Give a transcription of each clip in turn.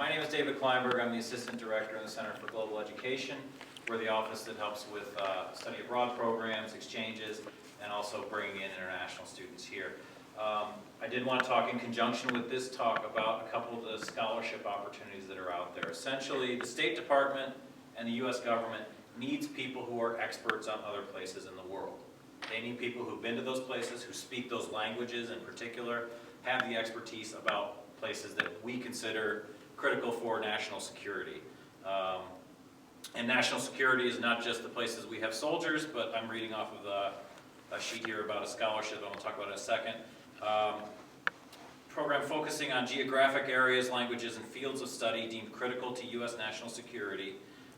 My name is David Kleinberg. I'm the Assistant Director in the Center for Global Education. We're the office that helps with study abroad programs, exchanges, and also bringing in international students here. I did want to talk in conjunction with this talk about a couple of the scholarship opportunities that are out there. Essentially, the State Department and the U.S. government needs people who are experts on other places in the world. They need people who've been to those places, who speak those languages in particular, have the expertise about places that we consider critical for national security. And national security is not just the places we have soldiers, but I'm reading off of a sheet here about a scholarship I'm going to talk about in a second. Program focusing on geographic areas, languages, and fields of study deemed critical to U.S. national security.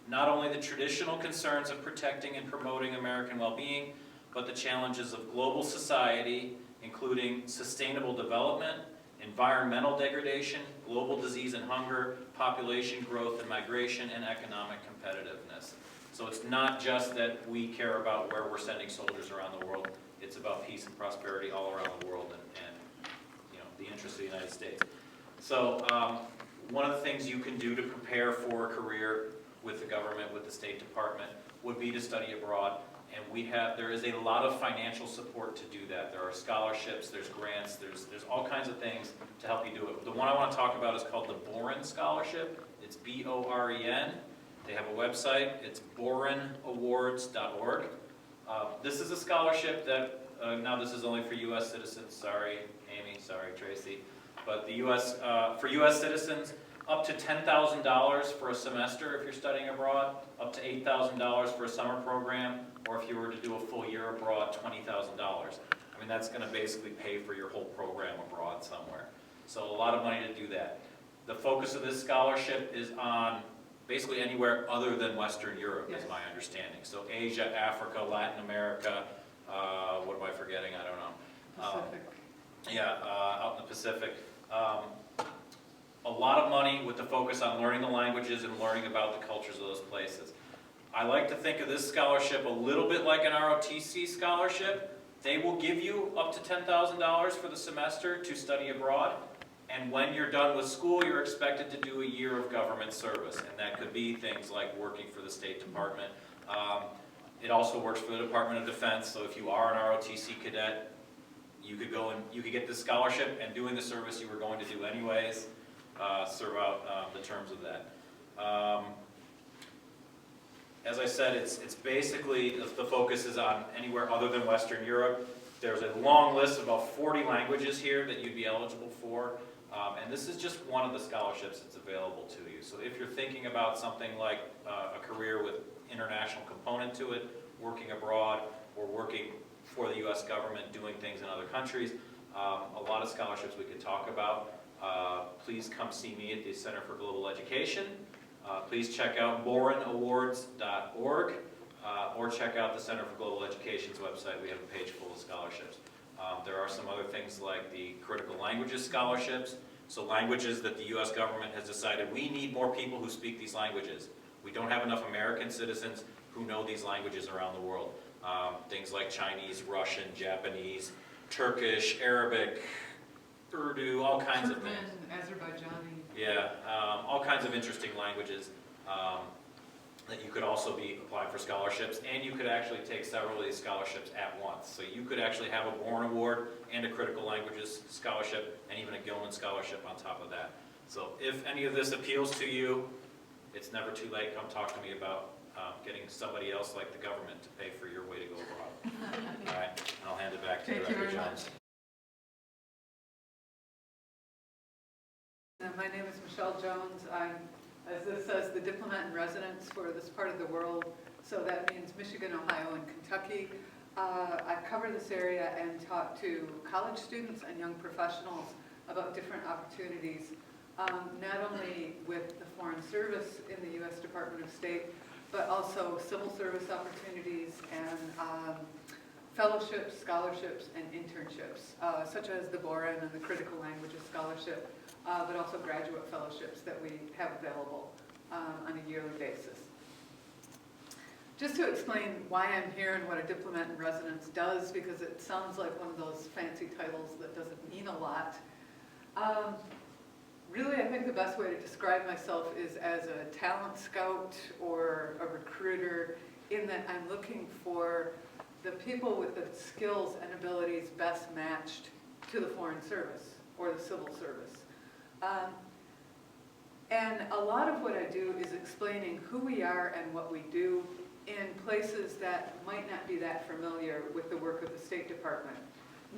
Not only the traditional concerns of protecting and promoting American well-being, but the challenges of global society, including sustainable development, environmental degradation, global disease and hunger, population growth and migration, and economic competitiveness. So it's not just that we care about where we're sending soldiers around the world, it's about peace and prosperity all around the world and the interests of the United States. So one of the things you can do to prepare for a career with the government, with the State Department, would be to study abroad. And there is a lot of financial support to do that. There are scholarships, there's grants, there's all kinds of things to help you do it. The one I want to talk about is called the BOREN Scholarship. It's B-O-R-E-N. They have a website. It's borenawards.org. This is a scholarship that, now this is only for U.S. citizens. Sorry, Amy. Sorry, Tracy. But the for U.S. citizens, up to $10,000 for a semester if you're studying abroad, up to $8,000 for a summer program, or if you were to do a full year abroad, $20,000. I mean, that's going to basically pay for your whole program abroad somewhere. So a lot of money to do that. The focus of this scholarship is on basically anywhere other than Western Europe, yes, is my understanding. So Asia, Africa, Latin America, what am I forgetting? I don't know. Pacific. Out in the Pacific. A lot of money with the focus on learning the languages and learning about the cultures of those places. I like to think of this scholarship a little bit like an ROTC scholarship. They will give you up to $10,000 for the semester to study abroad, and when you're done with school, you're expected to do a year of government service, and that could be things like working for the State Department. It also works for the Department of Defense, so if you are an ROTC cadet, you could go and you could get this scholarship, and doing the service you were going to do anyways, serve out the terms of that. As I said, it's basically, the focus is on anywhere other than Western Europe. There's a long list of about 40 languages here that you'd be eligible for, and this is just one of the scholarships that's available to you. So if you're thinking about something like a career with international component to it, working abroad, or working for the U.S. government, doing things in other countries, a lot of scholarships we could talk about. Please come see me at the Center for Global Education. Please check out borenawards.org or check out the Center for Global Education's website. We have a page full of scholarships. There are some other things like the Critical Languages Scholarships, so languages that the U.S. government has decided we need more people who speak these languages. We don't have enough American citizens who know these languages around the world. Things like Chinese, Russian, Japanese, Turkish, Arabic, Urdu, all kinds of things. Azerbaijani. Yeah, all kinds of interesting languages that you could also be applying for scholarships, and you could actually take several of these scholarships at once. So you could actually have a BOREN Award and a Critical Languages Scholarship, and even a Gilman Scholarship on top of that. So if any of this appeals to you, it's never too late. Come talk to me about getting somebody else like the government to pay for your way to go abroad. All right, and I'll hand it back to Director Jones. My name is Michelle Jones. I'm, as this says, the diplomat in residence for this part of the world. So that means Michigan, Ohio, and Kentucky. I cover this area and talk to college students and young professionals about different opportunities, not only with the Foreign Service in the U.S. Department of State, but also civil service opportunities and fellowships, scholarships, and internships, such as the BOREN and the Critical Languages Scholarship, but also graduate fellowships that we have available on a yearly basis. Just to explain why I'm here and what a diplomat in residence does, because it sounds like one of those fancy titles that doesn't mean a lot. really, I think the best way to describe myself is as a talent scout or a recruiter, in that I'm looking for the people with the skills and abilities best matched to the Foreign Service or the Civil Service. And a lot of what I do is explaining who we are and what we do in places that might not be that familiar with the work of the State Department.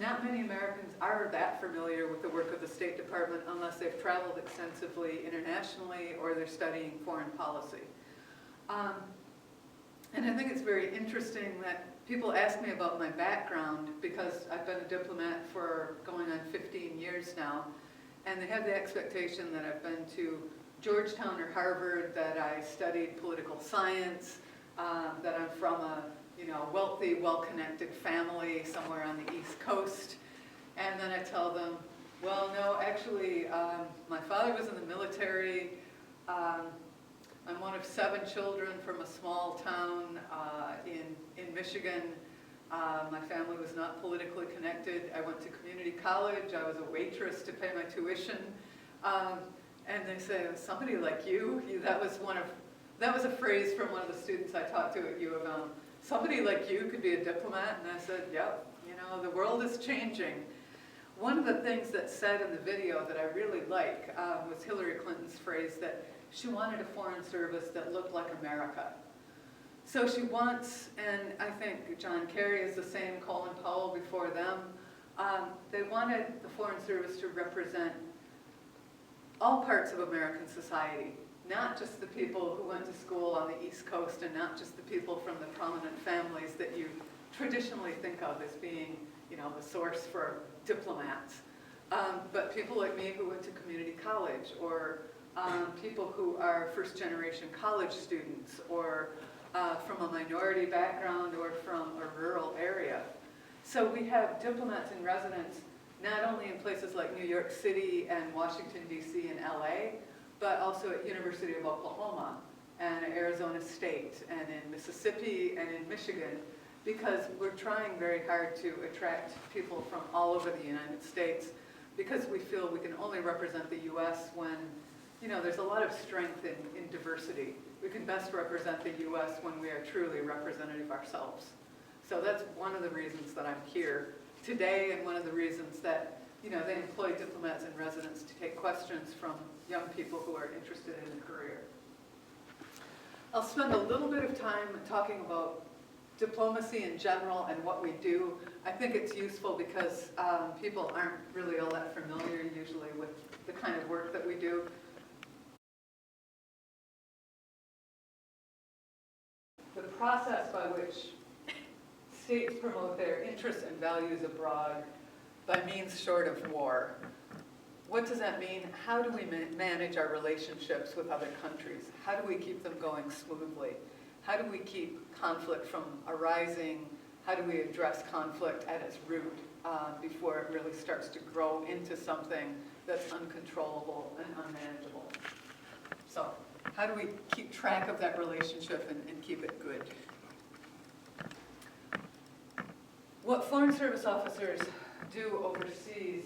Not many Americans are that familiar with the work of the State Department unless they've traveled extensively internationally or they're studying foreign policy. And I think it's very interesting that people ask me about my background, because I've been a diplomat for going on 15 years now, and they have the expectation that I've been to Georgetown or Harvard, that I studied political science, that I'm from a wealthy, well-connected family somewhere on the East Coast. And then I tell them, well, no, actually, my father was in the military. I'm one of 7 children from a small town in Michigan. My family was not politically connected. I went to community college. I was a waitress to pay my tuition. And they say, somebody like you, that was a phrase from one of the students I talked to at U of M. Somebody like you could be a diplomat? And I said, yep, the world is changing. One of the things that's said in the video that I really like was Hillary Clinton's phrase that she wanted a foreign service that looked like America. So she wants, and I think John Kerry is the same, Colin Powell before them, they wanted the Foreign Service to represent all parts of American society, not just the people who went to school on the East Coast and not just the people from the prominent families that you traditionally think of as being, the source for diplomats, but people like me who went to community college, or people who are first-generation college students, or from a minority background, or from a rural area. So we have diplomats in residence not only in places like New York City and Washington, D.C. and LA, but also at University of Oklahoma and Arizona State and in Mississippi and in Michigan, because we're trying very hard to attract people from all over the United States, because we feel we can only represent the U.S. when, there's a lot of strength in diversity. We can best represent the U.S. when we are truly representative ourselves. So that's one of the reasons that I'm here today, and one of the reasons that they employ diplomats in residence to take questions from young people who are interested in a career. I'll spend a little bit of time talking about diplomacy in general and what we do. I think it's useful because people aren't really all that familiar usually with the kind of work that we do. The process by which states promote their interests and values abroad by means short of war. What does that mean? How do we manage our relationships with other countries? How do we keep them going smoothly? How do we keep conflict from arising? How do we address conflict at its root before it really starts to grow into something that's uncontrollable and unmanageable? So how do we keep track of that relationship and keep it good? What Foreign Service officers do overseas,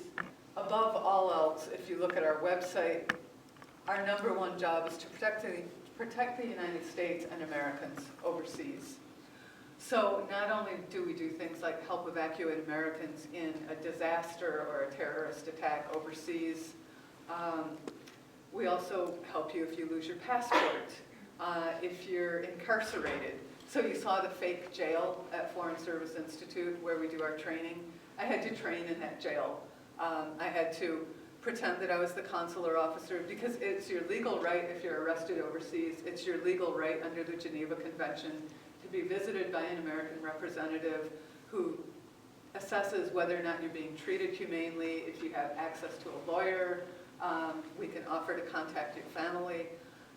above all else, if you look at our website, our #1 job is to protect the United States and Americans overseas. So not only do we do things like help evacuate Americans in a disaster or a terrorist attack overseas, we also help you if you lose your passport, if you're incarcerated. So you saw the fake jail at Foreign Service Institute where we do our training. I had to train in that jail. I had to pretend that I was the consular officer, because it's your legal right if you're arrested overseas. It's your legal right under the Geneva Convention to be visited by an American representative who assesses whether or not you're being treated humanely. If you have access to a lawyer, we can offer to contact your family.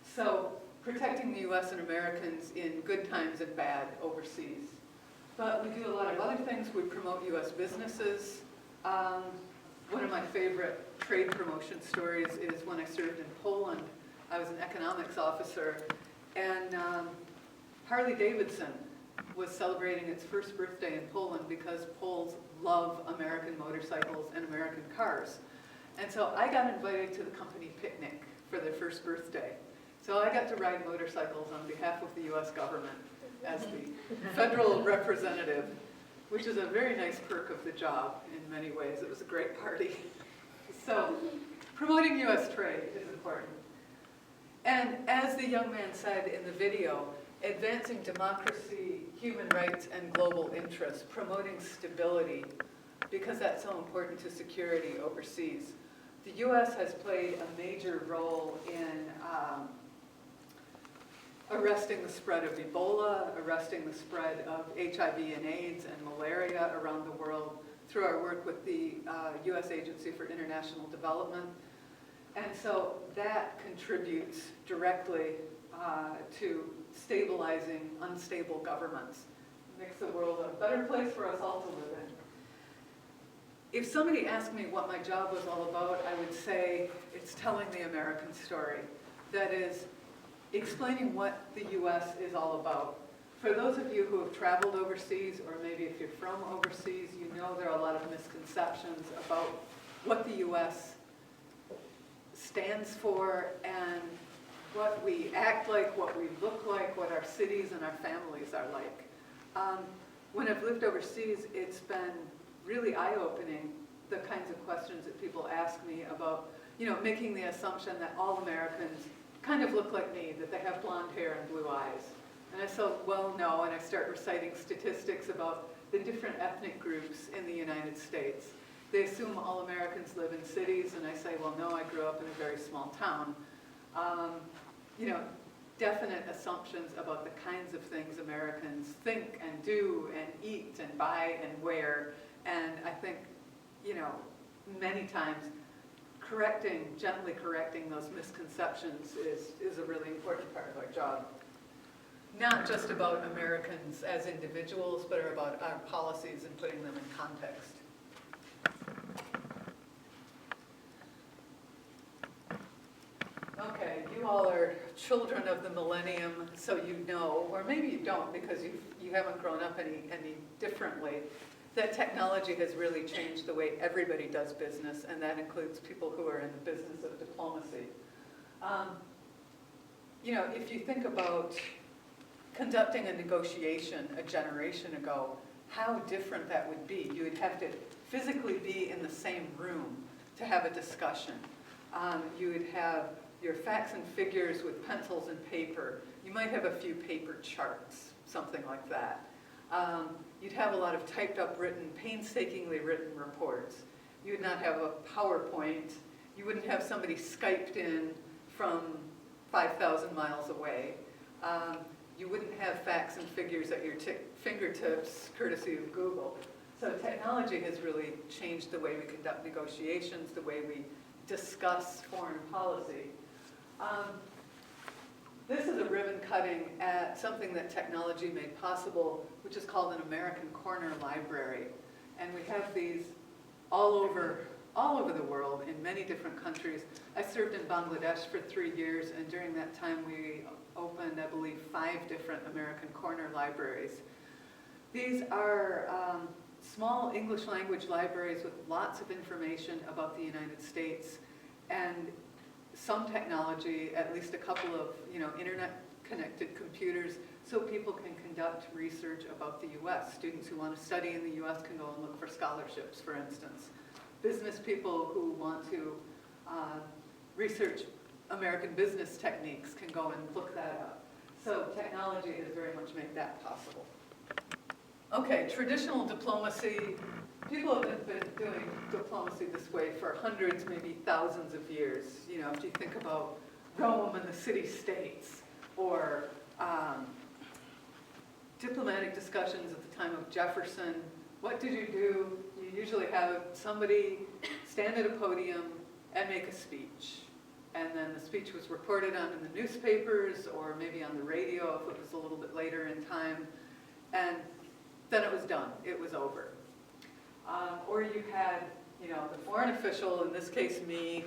So protecting the U.S. and Americans in good times and bad overseas. But we do a lot of other things. We promote U.S. businesses. One of my favorite trade promotion stories is when I served in Poland. I was an economics officer, and Harley Davidson was celebrating its first birthday in Poland because Poles love American motorcycles and American cars. And so I got invited to the company picnic for their first birthday. So I got to ride motorcycles on behalf of the US government as the federal representative, which is a very nice perk of the job in many ways. It was a great party. So promoting US trade is important. And as the young man said in the video, advancing democracy, human rights, and global interests, promoting stability, because that's so important to security overseas. The US has played a major role in arresting the spread of Ebola, arresting the spread of HIV and AIDS and malaria around the world through our work with the US Agency for International Development. And so that contributes directly to stabilizing unstable governments. Makes the world a better place for us all to live in. If somebody asked me what my job was all about, I would say it's telling the American story. That is, explaining what the US is all about. For those of you who have traveled overseas, or maybe if you're from overseas, you know there are a lot of misconceptions about what the US stands for and what we act like, what we look like, what our cities and our families are like. When I've lived overseas, it's been really eye-opening, the kinds of questions that people ask me about, making the assumption that all Americans kind of look like me, that they have blonde hair and blue eyes. And I said, well, no, and I start reciting statistics about the different ethnic groups in the United States. They assume all Americans live in cities, and I say, well, no, I grew up in a very small town. Definite assumptions about the kinds of things Americans think and do and eat and buy and wear. And I think, many times gently correcting those misconceptions is a really important part of our job. Not just about Americans as individuals, but about our policies and putting them in context. Okay, you all are children of the millennium, so you know, or maybe you don't because you haven't grown up any differently, that technology has really changed the way everybody does business, and that includes people who are in the business of diplomacy. If you think about conducting a negotiation a generation ago, how different that would be. You would have to physically be in the same room to have a discussion. You would have your facts and figures with pencils and paper. You might have a few paper charts, something like that. You'd have a lot of typed up painstakingly written reports. You would not have a PowerPoint. You wouldn't have somebody Skyped in from 5,000 miles away. You wouldn't have facts and figures at your fingertips, courtesy of Google. So technology has really changed the way we conduct negotiations, the way we discuss foreign policy. This is a ribbon cutting at something that technology made possible, which is called an American Corner Library. And we have these all over the world in many different countries. I served in Bangladesh for 3 years, and during that time we opened, I believe, 5 different American Corner Libraries. These are small English language libraries with lots of information about the United States and some technology, at least a couple of internet-connected computers, so people can conduct research about the U.S. Students who want to study in the U.S. can go and look for scholarships, for instance. Business people who want to research American business techniques can go and look that up. So technology has very much made that possible. Okay, traditional diplomacy. People have been doing diplomacy this way for hundreds, maybe thousands of years. If you think about Rome and the city-states, or diplomatic discussions at the time of Jefferson, what did you do? You usually have somebody stand at a podium and make a speech. And then the speech was reported on in the newspapers, or maybe on the radio if it was a little bit later in time. And then it was done. It was over. Or you had, the foreign official, in this case me,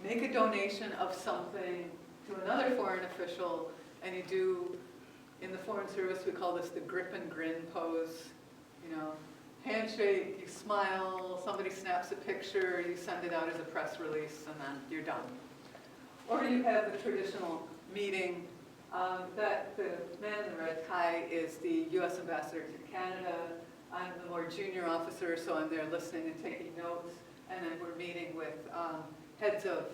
make a donation of something to another foreign official, and you do, in the Foreign Service, we call this the grip and grin pose. Hand handshake, you smile, somebody snaps a picture, you send it out as a press release, and then you're done. Or you have the traditional meeting. That the man in the red tie is the U.S. ambassador to Canada. I'm the more junior officer, so I'm there listening and taking notes. And then we're meeting with heads of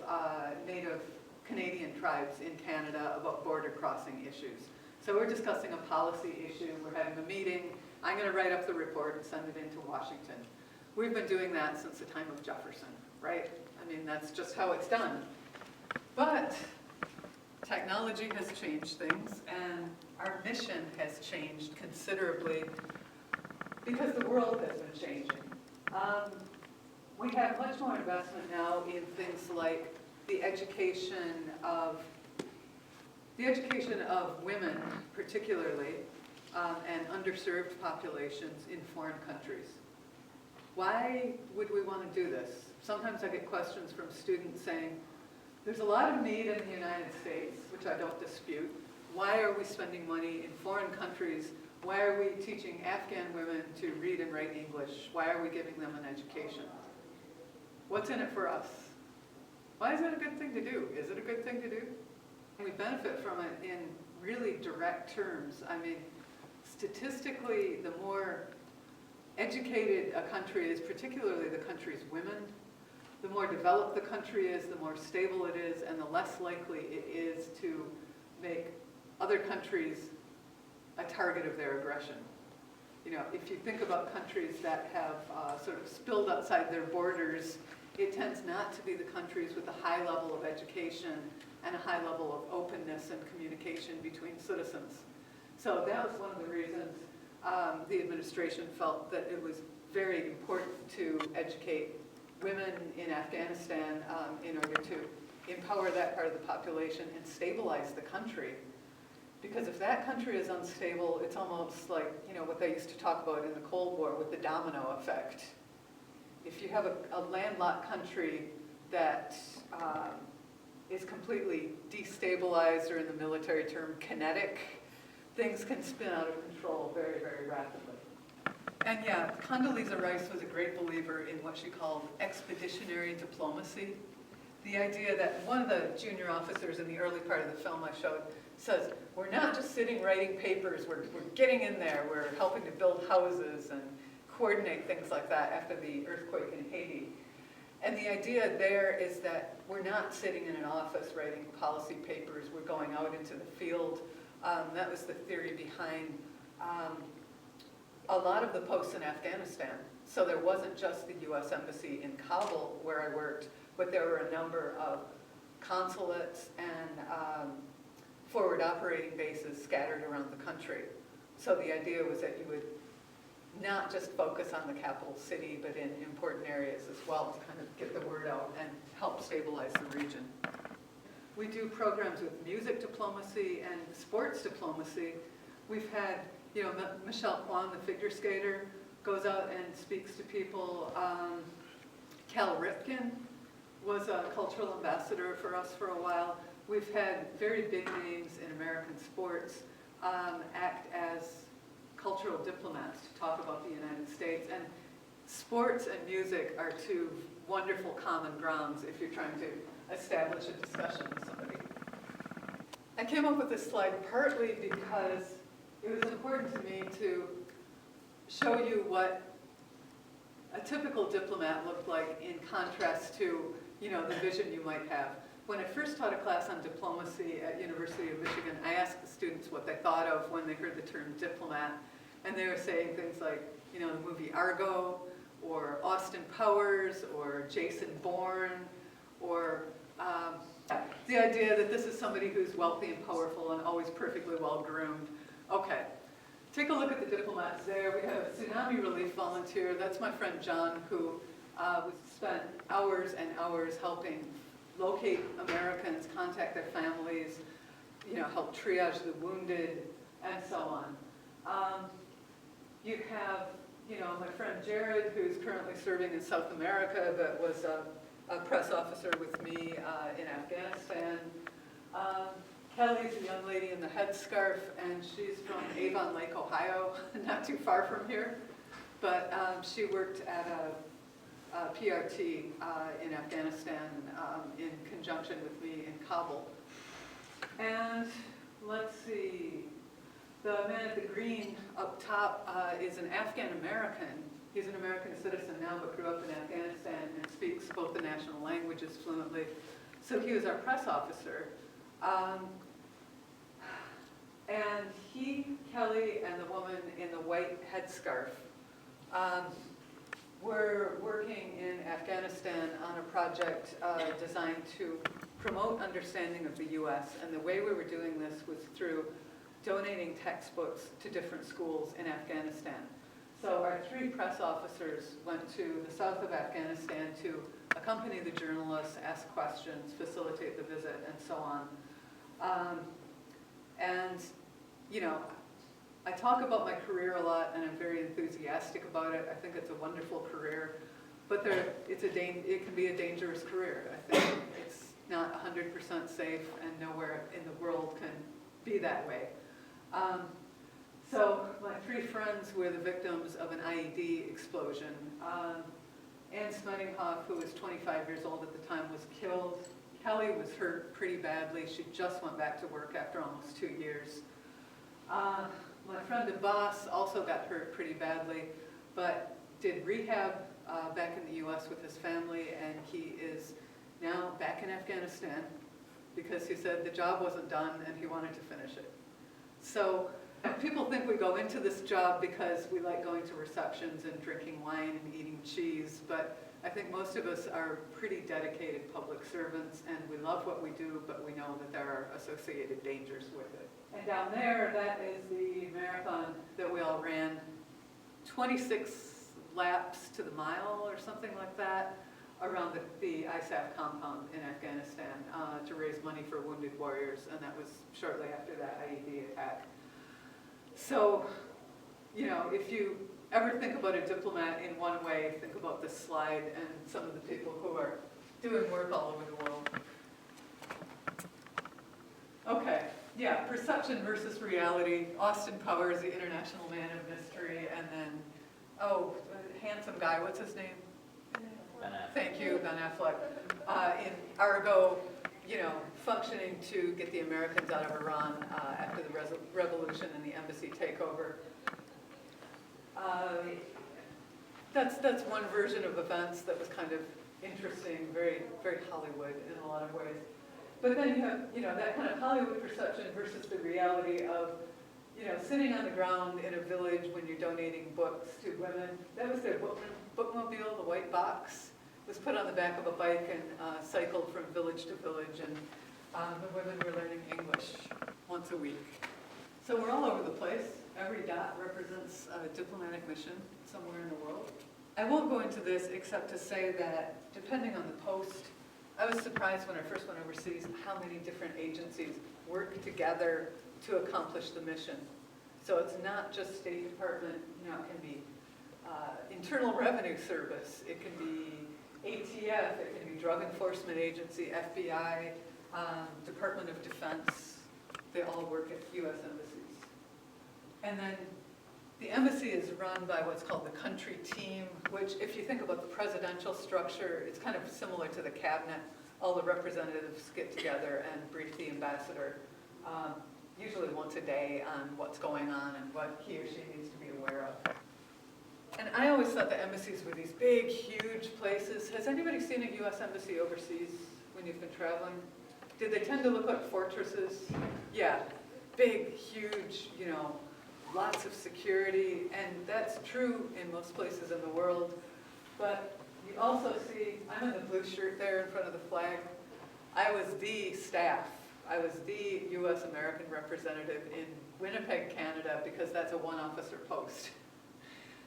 Native Canadian tribes in Canada about border crossing issues. So we're discussing a policy issue, we're having a meeting, I'm going to write up the report and send it into Washington. We've been doing that since the time of Jefferson, right? I mean, that's just how it's done. But technology has changed things, and our mission has changed considerably because the world has been changing. We have much more investment now in things like the education of women, particularly, and underserved populations in foreign countries. Why would we want to do this? Sometimes I get questions from students saying, there's a lot of need in the United States, which I don't dispute. Why are we spending money in foreign countries? Why are we teaching Afghan women to read and write English? Why are we giving them an education? What's in it for us? Why is it a good thing to do? Is it a good thing to do? We benefit from it in really direct terms. I mean, statistically, the more educated a country is, particularly the country's women, the more developed the country is, the more stable it is, and the less likely it is to make other countries a target of their aggression. You know, if you think about countries that have sort of spilled outside their borders, it tends not to be the countries with a high level of education and a high level of openness and communication between citizens. So that was one of the reasons the administration felt that it was very important to educate women in Afghanistan in order to empower that part of the population and stabilize the country. Because if that country is unstable, it's almost like, you know, what they used to talk about in the Cold War with the domino effect. If you have a landlocked country that is completely destabilized, or in the military term, kinetic, things can spin out of control very, very rapidly. And yeah, Condoleezza Rice was a great believer in what she called expeditionary diplomacy. The idea that one of the junior officers in the early part of the film I showed says, we're not just sitting writing papers, we're getting in there, we're helping to build houses and coordinate things like that after the earthquake in Haiti. And the idea there is that we're not sitting in an office writing policy papers, we're going out into the field. That was the theory behind a lot of the posts in Afghanistan. So there wasn't just the U.S. Embassy in Kabul where I worked, but there were a number of consulates and forward operating bases scattered around the country. So the idea was that you would not just focus on the capital city, but in important areas as well to kind of get the word out and help stabilize the region. We do programs with music diplomacy and sports diplomacy. We've had, you know, Michelle Kwan, the figure skater, goes out and speaks to people. Cal Ripken was a cultural ambassador for us for a while. We've had very big names in American sports act as cultural diplomats to talk about the United States. And sports and music are two wonderful common grounds if you're trying to establish a discussion with somebody. I came up with this slide partly because it was important to me to show you what a typical diplomat looked like in contrast to, you know, the vision you might have. When I first taught a class on diplomacy at University of Michigan, I asked the students what they thought of when they heard the term diplomat, and they were saying things like, you know, the movie Argo, or Austin Powers, or Jason Bourne, or the idea that this is somebody who's wealthy and powerful and always perfectly well-groomed. Okay, take a look at the diplomats there. We have a tsunami relief volunteer. That's my friend John, who spent hours and hours helping locate Americans, contact their families, you know, help triage the wounded, and so on. You have, you know, my friend Jared, who's currently serving in South America, but was a press officer with me in Afghanistan. Kelly's a young lady in the headscarf, and she's from Avon Lake, Ohio, not too far from here. but she worked at a PRT in Afghanistan in conjunction with me in Kabul. And let's see, the man at the green up top is an Afghan American. He's an American citizen now, but grew up in Afghanistan and speaks both the national languages fluently. So he was our press officer. And he, Kelly, and the woman in the white headscarf were working in Afghanistan on a project designed to promote understanding of the U.S. And the way we were doing this was through donating textbooks to different schools in Afghanistan. So our 3 press officers went to the south of Afghanistan to accompany the journalists, ask questions, facilitate the visit, and so on. And, you know, I talk about my career a lot, and I'm very enthusiastic about it. I think it's a wonderful career, but it can be a dangerous career. I think it's not 100% safe, and nowhere in the world can be that way. So my 3 friends were the victims of an IED explosion. Ann Smedinghoff, who was 25 years old at the time, was killed. Kelly was hurt pretty badly. She just went back to work after almost 2 years. My friend Abbas also got hurt pretty badly, but did rehab back in the U.S. with his family, and he is now back in Afghanistan because he said the job wasn't done and he wanted to finish it. So people think we go into this job because we like going to receptions and drinking wine and eating cheese, but I think most of us are pretty dedicated public servants, and we love what we do, but we know that there are associated dangers with it. And down there, that is the marathon that we all ran, 26 laps to the mile or something like that, around the ISAF compound in Afghanistan to raise money for wounded warriors, and that was shortly after that IED attack. So, you know, if you ever think about a diplomat in one way, think about this slide and some of the people who are doing work all over the world. Okay, yeah, perception versus reality. Austin Powers, the international man of mystery, and then, oh, the handsome guy, what's his name? Ben Affleck. Thank you, Ben Affleck. In Argo, you know, functioning to get the Americans out of Iran after the revolution and the embassy takeover. That's one version of events that was kind of interesting, very, very Hollywood in a lot of ways. But then you have, you know, that kind of Hollywood perception versus the reality of, you know, sitting on the ground in a village when you're donating books to women. That was their bookmobile, the white box. It was put on the back of a bike and cycled from village to village, and the women were learning English once a week. So we're all over the place. Every dot represents a diplomatic mission somewhere in the world. I won't go into this except to say that depending on the post, I was surprised when I first went overseas how many different agencies work together to accomplish the mission. So it's not just State Department, you know, it can be Internal Revenue Service, it can be ATF, it can be Drug Enforcement Agency, FBI, Department of Defense. They all work at U.S. embassies. And then the embassy is run by what's called the country team, which if you think about the presidential structure, it's kind of similar to the cabinet. All the representatives get together and brief the ambassador, usually once a day, on what's going on and what he or she needs to be aware of. And I always thought the embassies were these big, huge places. Has anybody seen a U.S. embassy overseas when you've been traveling? Did they tend to look like fortresses? Yeah, big, huge, you know, lots of security, and that's true in most places in the world. But you also see, I'm in the blue shirt there in front of the flag. I was the staff. I was the U.S. American representative in Winnipeg, Canada, because that's a one-officer post.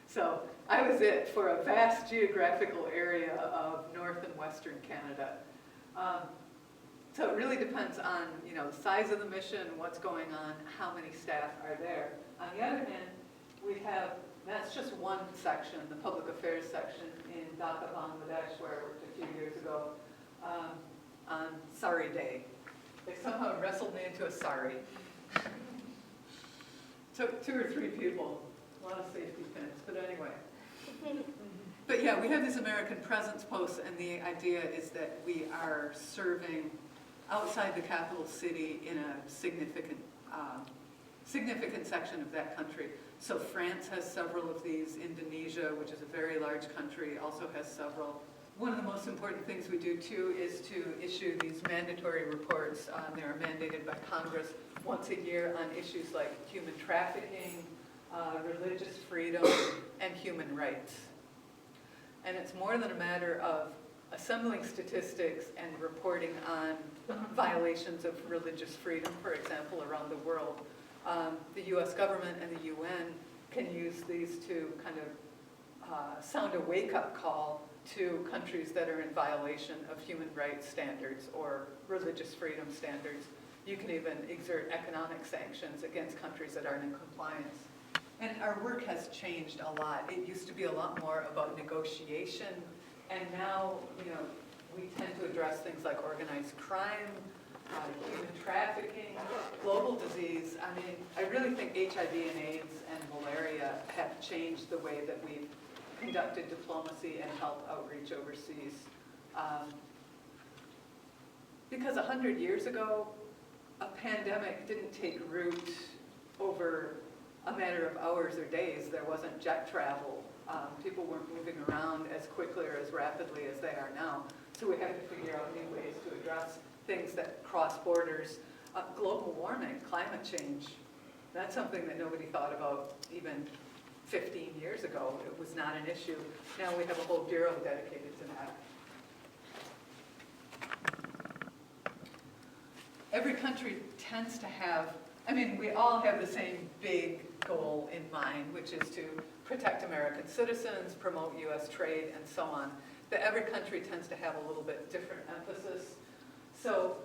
So I was it for a vast geographical area of North and Western Canada. So it really depends on, you know, the size of the mission, what's going on, how many staff are there. On the other hand, we have, that's just one section, the public affairs section in Dhaka, Bangladesh, where I worked a few years ago, on Sari Day. They somehow wrestled me into a sari. Took 2 or 3 people, a lot of safety pins, but anyway. But yeah, we have these American Presence posts, and the idea is that we are serving outside the capital city in a significant section of that country. So France has several of these. Indonesia, which is a very large country, also has several. One of the most important things we do too is to issue these mandatory reports. They are mandated by Congress once a year on issues like human trafficking, religious freedom, and human rights. And it's more than a matter of assembling statistics and reporting on violations of religious freedom, for example, around the world. The US government and the UN can use these to kind of sound a wake-up call to countries that are in violation of human rights standards or religious freedom standards. You can even exert economic sanctions against countries that aren't in compliance. And our work has changed a lot. It used to be a lot more about negotiation, and now, we tend to address things like organized crime, human trafficking, global disease. I mean, I really think HIV and AIDS and malaria have changed the way that we've conducted diplomacy and health outreach overseas. Because 100 years ago, a pandemic didn't take root over a matter of hours or days. There wasn't jet travel. People weren't moving around as quickly or as rapidly as they are now. So we have to figure out new ways to address things that cross borders. Global warming, climate change, that's something that nobody thought about even 15 years ago. It was not an issue. Now we have a whole bureau dedicated to that. Every country tends to have, we all have the same big goal in mind, which is to protect American citizens, promote US trade, and so on. But every country tends to have a little bit different emphasis. So,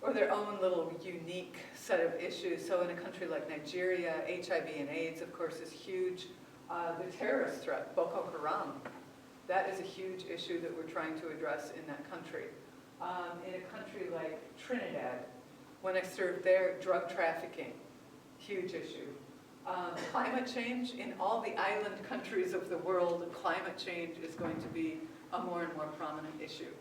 or their own little unique set of issues. So in a country like Nigeria, HIV and AIDS, of course, is huge. The terrorist threat, Boko Haram, that is a huge issue that we're trying to address in that country. In a country like Trinidad, when I served there, drug trafficking, huge issue. Climate change, in all the island countries of the world, climate change is going to be a more and more prominent issue.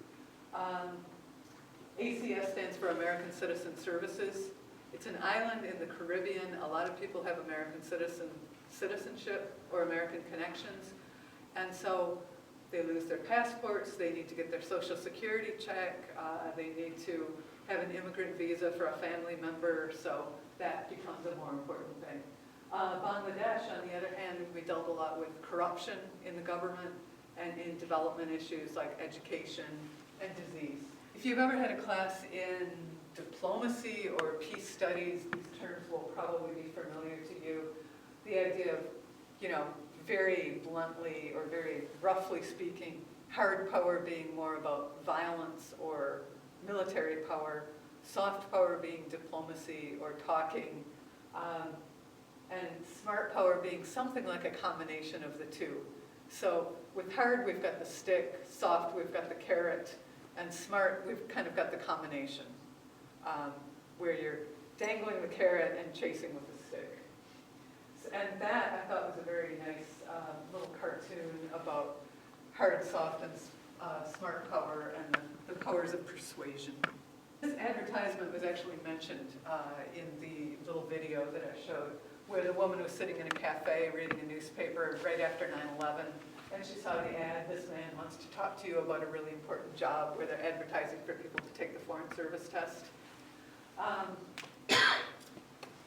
ACS stands for American Citizen Services. It's an island in the Caribbean. A lot of people have American citizenship or American connections. And so they lose their passports, they need to get their social security check, they need to have an immigrant visa for a family member, so that becomes a more important thing. Bangladesh, on the other hand, we dealt a lot with corruption in the government and in development issues like education and disease. If you've ever had a class in diplomacy or peace studies, these terms will probably be familiar to you. The idea of, very bluntly or very roughly speaking, hard power being more about violence or military power, soft power being diplomacy or talking, and smart power being something like a combination of the two. So with hard, we've got the stick, soft, we've got the carrot, and smart, we've kind of got the combination, where you're dangling the carrot and chasing with the stick. And that, I thought, was a very nice little cartoon about hard, soft, and smart power and the powers of persuasion. This advertisement was actually mentioned in the little video that I showed, where the woman was sitting in a cafe reading a newspaper right after 9/11, and she saw the ad, this man wants to talk to you about a really important job, where they're advertising for people to take the Foreign Service test.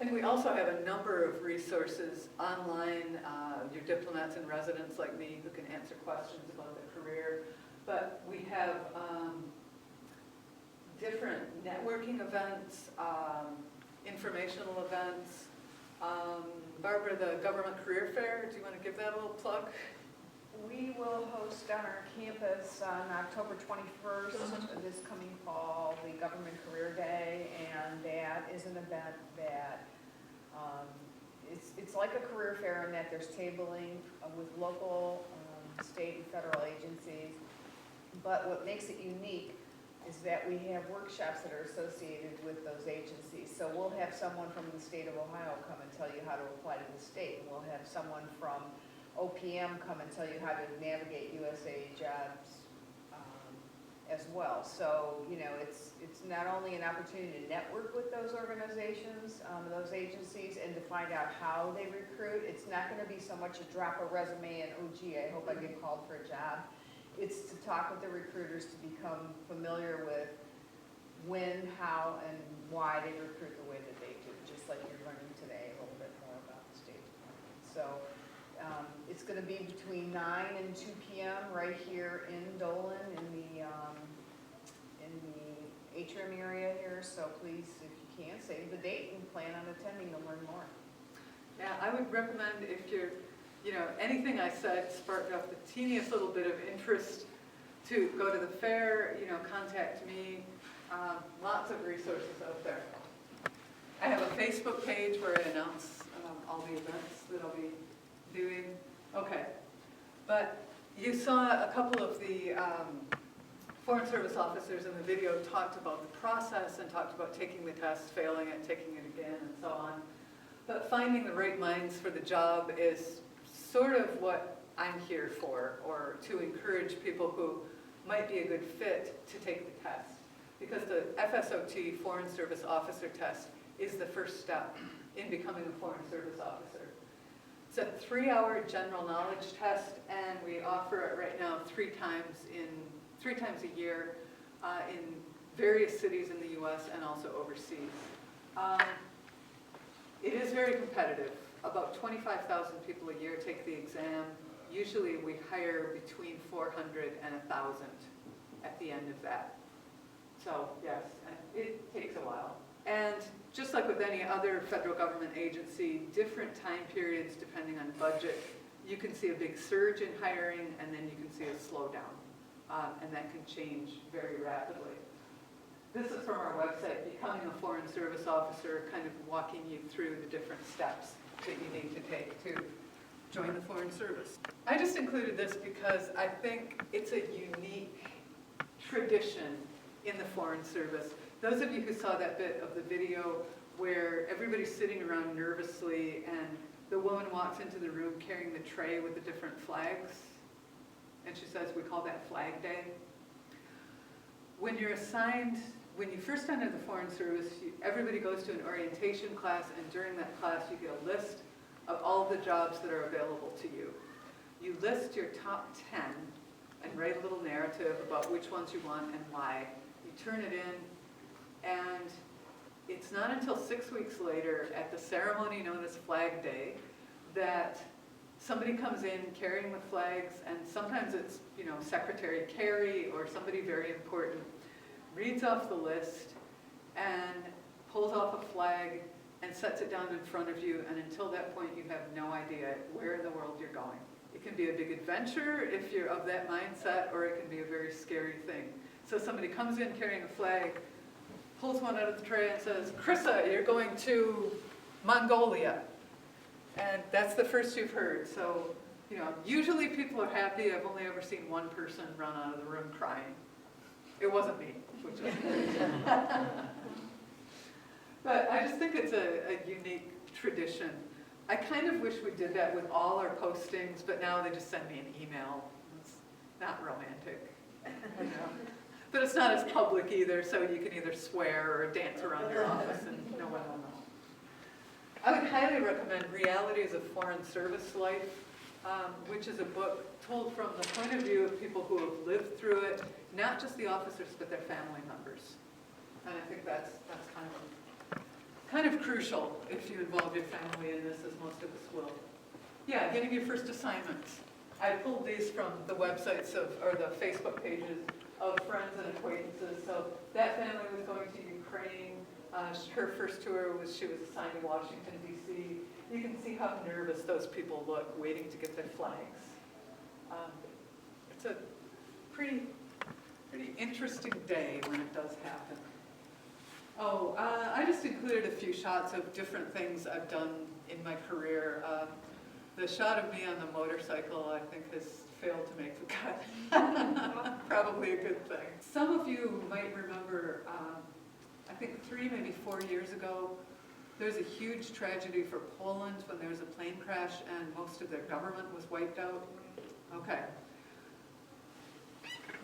And we also have a number of resources online, your diplomats and residents like me who can answer questions about their career. But we have different networking events, informational events. Barbara, the Government Career Fair, do you want to give that a little plug? We will host on our campus on October 21st, this coming fall, the Government Career Day, and that is an event that it's like a career fair in that there's tabling with local, state, and federal agencies. But what makes it unique is that we have workshops that are associated with those agencies. So we'll have someone from the state of Ohio come and tell you how to apply to the state. We'll have someone from OPM come and tell you how to navigate USA jobs as well. So, you know, it's not only an opportunity to network with those organizations, those agencies, and to find out how they recruit. It's not going to be so much a drop a resume and, oh gee, I hope I get called for a job. It's to talk with the recruiters to become familiar with when, how, and why they recruit the way that they do, just like you're learning today a little bit more about the State Department. So it's going to be between 9 and 2 p.m. right here in Dolan in the atrium area here. So please, if you can, save the date and plan on attending to learn more. Yeah, I would recommend if you're, you know, anything I said sparked up the teeniest little bit of interest to go to the fair, you know, contact me. Lots of resources out there. I have a Facebook page where I announce all the events that I'll be doing. Okay, but you saw a couple of the Foreign Service officers in the video talked about the process and talked about taking the test, failing it, taking it again, and so on. But finding the right minds for the job is sort of what I'm here for, or to encourage people who might be a good fit to take the test. Because the FSOT, Foreign Service Officer Test, is the first step in becoming a Foreign Service Officer. It's a 3-hour general knowledge test, and we offer it right now 3 times a year in various cities in the U.S. and also overseas. It is very competitive. About 25,000 people a year take the exam. Usually we hire between 400 and 1,000 at the end of that. So yes, it takes a while. And just like with any other federal government agency, different time periods depending on budget, you can see a big surge in hiring and then you can see a slowdown. And that can change very rapidly. This is from our website, Becoming a Foreign Service Officer, kind of walking you through the different steps that you need to take to join the Foreign Service. I just included this because I think it's a unique tradition in the Foreign Service. Those of you who saw that bit of the video where everybody's sitting around nervously and the woman walks into the room carrying the tray with the different flags, and she says, we call that Flag Day. When you're assigned, when you first enter the Foreign Service, everybody goes to an orientation class, and during that class you get a list of all the jobs that are available to you. You list your top 10 and write a little narrative about which ones you want and why. You turn it in, and it's not until 6 weeks later at the ceremony known as Flag Day that somebody comes in carrying the flags, and sometimes it's, you know, Secretary Kerry or somebody very important, reads off the list and pulls off a flag and sets it down in front of you, and until that point you have no idea where in the world you're going. It can be a big adventure if you're of that mindset, or it can be a very scary thing. So somebody comes in carrying a flag, pulls one out of the tray and says, Krissa, you're going to Mongolia. And that's the first you've heard. So, you know, usually people are happy. I've only ever seen one person run out of the room crying. It wasn't me, which is But I just think it's a unique tradition. I kind of wish we did that with all our postings, but now they just send me an email. It's not romantic, you know. But it's not as public either, so you can either swear or dance around your office and no one will know. I would highly recommend Realities of Foreign Service Life, which is a book told from the point of view of people who have lived through it, not just the officers, but their family members. And I think that's kind of crucial if you involve your family in this, as most of us will. Yeah, getting your first assignments. I pulled these from the websites or the Facebook pages of friends and acquaintances. So that family was going to Ukraine. Her first tour she was assigned to Washington, D.C. You can see how nervous those people look waiting to get their flags. It's a pretty interesting day when it does happen. Oh, I just included a few shots of different things I've done in my career. The shot of me on the motorcycle, I think, has failed to make the cut. Probably a good thing. Some of you might remember, I think 3, maybe 4 years ago, There was a huge tragedy for Poland when there was a plane crash and most of their government was wiped out. Okay.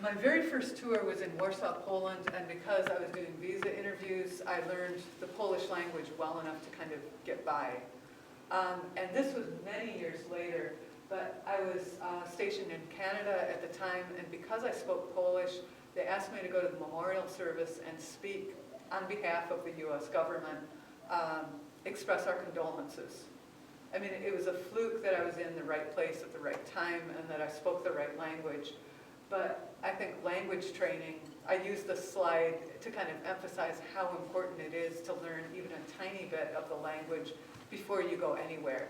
My very first tour was in Warsaw, Poland, and because I was doing visa interviews, I learned the Polish language well enough to kind of get by. And this was many years later, but I was stationed in Canada at the time, and because I spoke Polish, they asked me to go to the memorial service and speak on behalf of the US government, express our condolences. I mean, it was a fluke that I was in the right place at the right time and that I spoke the right language. But I think language training, I used the slide to kind of emphasize how important it is to learn even a tiny bit of the language before you go anywhere.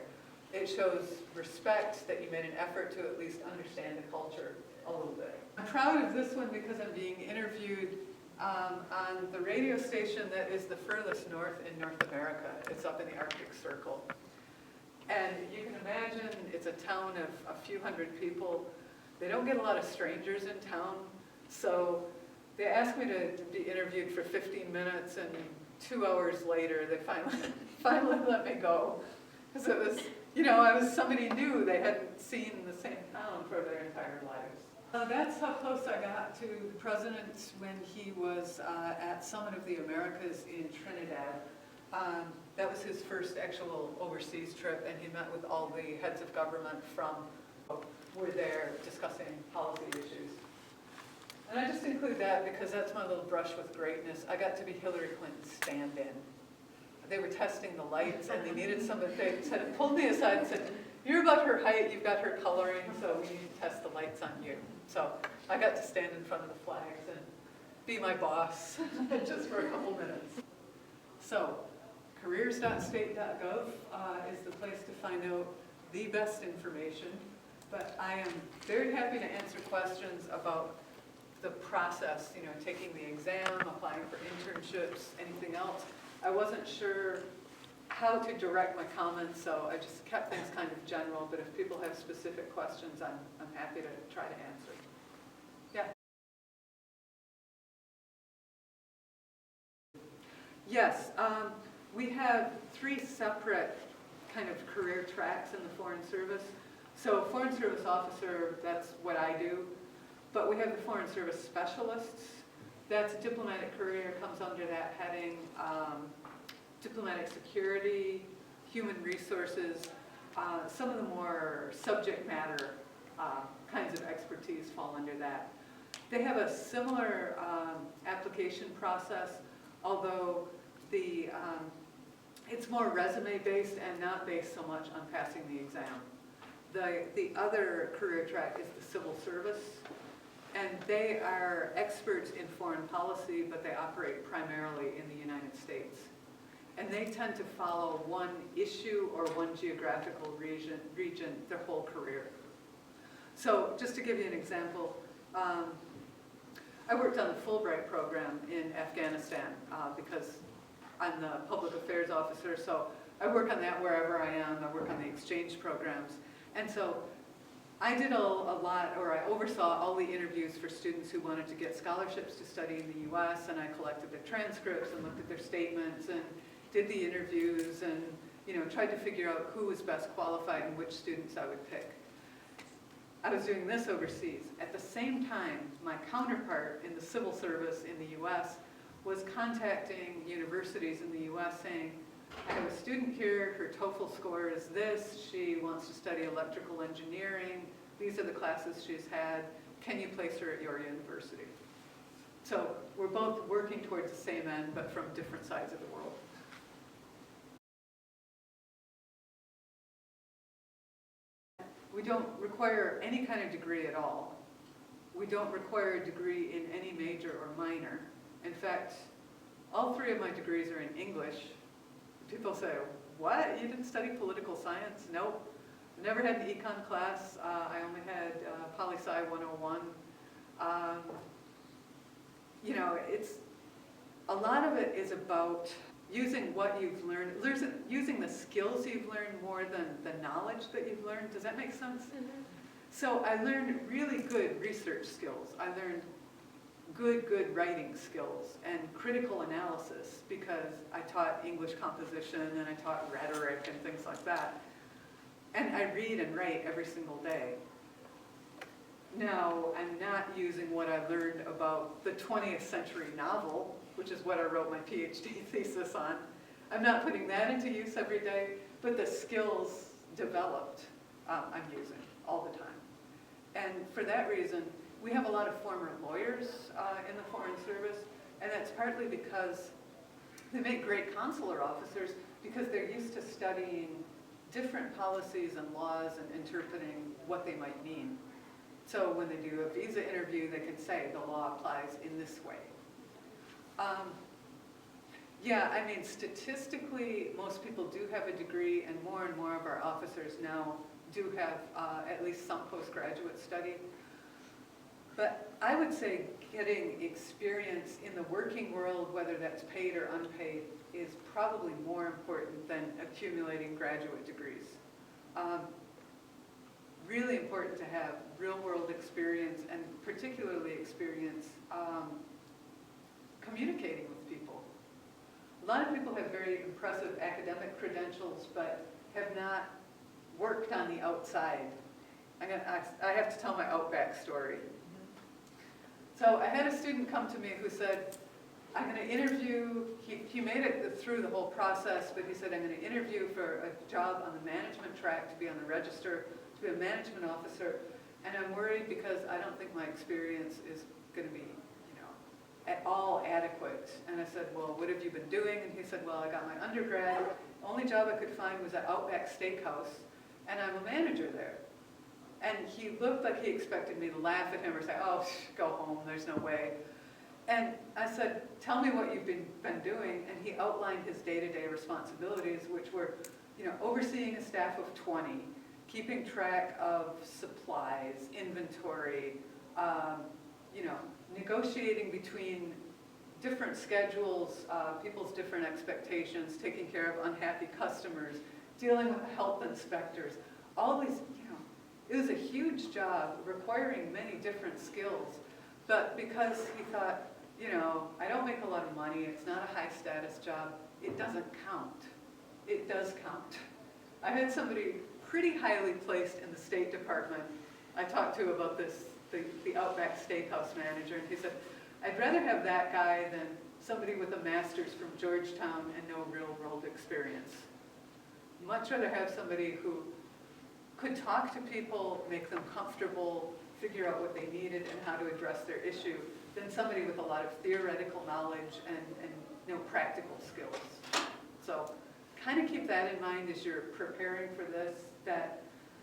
It shows respect that you made an effort to at least understand the culture a little bit. I'm proud of this one because I'm being interviewed on the radio station that is the furthest north in North America. It's up in the Arctic Circle. And you can imagine it's a town of a few hundred people. They don't get a lot of strangers in town, so they asked me to be interviewed for 15 minutes, and 2 hours later, they finally let me go. Because it was, you know, I was somebody new. They hadn't seen the same town for their entire lives. That's how close I got to the president when he was at Summit of the Americas in Trinidad. That was his first actual overseas trip, and he met with all the heads of government from were there discussing policy issues. And I just include that because that's my little brush with greatness. I got to be Hillary Clinton's stand-in. They were testing the lights and they needed somebody, they pulled me aside and said, you're about her height, you've got her coloring, so we need to test the lights on you. So I got to stand in front of the flags and be my boss just for a couple minutes. So careers.state.gov is the place to find out the best information. But I am very happy to answer questions about the process, you know, taking the exam, applying for internships, anything else. I wasn't sure how to direct my comments, so I just kept things kind of general, but if people have specific questions, I'm happy to try to answer. Yeah? Yes, we have 3 separate kind of career tracks in the Foreign Service. So Foreign Service Officer, that's what I do. But we have the Foreign Service Specialists. That's a diplomatic career, comes under that heading. Diplomatic security, human resources, some of the more subject matter kinds of expertise fall under that. They have a similar application process, although it's more resume-based and not based so much on passing the exam. The other career track is the civil service, and they are experts in foreign policy, but they operate primarily in the United States. And they tend to follow one issue or one geographical region their whole career. So just to give you an example, I worked on the Fulbright program in Afghanistan because I'm the public affairs officer, so I work on that wherever I am. I work on the exchange programs. And so I did a lot, or I oversaw all the interviews for students who wanted to get scholarships to study in the US, and I collected their transcripts and looked at their statements and did the interviews and, you know, tried to figure out who was best qualified and which students I would pick. I was doing this overseas. At the same time, my counterpart in the civil service in the US was contacting universities in the US saying, I have a student here, her TOEFL score is this, she wants to study electrical engineering, these are the classes she's had, can you place her at your university? So we're both working towards the same end, but from different sides of the world. We don't require any kind of degree at all. We don't require a degree in any major or minor. In fact, all 3 of my degrees are in English. People say, what? You didn't study political science? Nope. I never had an econ class. I only had Poli-Sci 101. You know, a lot of it is about using what you've learned, using the skills you've learned more than the knowledge that you've learned. Does that make sense? Mm-hmm. So I learned really good research skills. I learned good writing skills and critical analysis, because I taught English composition and I taught rhetoric and things like that. And I read and write every single day. Now, I'm not using what I learned about the 20th century novel, which is what I wrote my PhD thesis on. I'm not putting that into use every day, but the skills developed, I'm using all the time. And for that reason, we have a lot of former lawyers in the Foreign Service, and that's partly because they make great consular officers because they're used to studying different policies and laws and interpreting what they might mean. So when they do a visa interview, they can say the law applies in this way. Yeah, I mean, statistically, most people do have a degree, and more of our officers now do have at least some postgraduate study. But I would say getting experience in the working world, whether that's paid or unpaid, is probably more important than accumulating graduate degrees. Really important to have real-world experience, and particularly experience communicating with people. A lot of people have very impressive academic credentials, but have not worked on the outside. I have to tell my Outback story. So I had a student come to me who said, I'm going to interview, he made it through the whole process, but he said, I'm going to interview for a job on the management track, to be on the register, to be a management officer, and I'm worried because I don't think my experience is going to be, at all adequate. And I said, well, what have you been doing? And he said, well, I got my undergrad. The only job I could find was at Outback Steakhouse, and I'm a manager there. And he looked like he expected me to laugh at him or say, oh, go home, there's no way. And I said, tell me what you've been doing. And he outlined his day-to-day responsibilities, which were, overseeing a staff of 20, keeping track of supplies, inventory, negotiating between different schedules, people's different expectations, taking care of unhappy customers, dealing with health inspectors, all these, it was a huge job requiring many different skills. But because he thought, I don't make a lot of money, it's not a high status job, it doesn't count. It does count. I had somebody pretty highly placed in the State Department I talked to about this, the Outback Steakhouse manager, and he said, I'd rather have that guy than somebody with a master's from Georgetown and no real-world experience. Much rather have somebody who could talk to people, make them comfortable, figure out what they needed and how to address their issue, than somebody with a lot of theoretical knowledge and no practical skills. So kind of keep that in mind as you're preparing for this,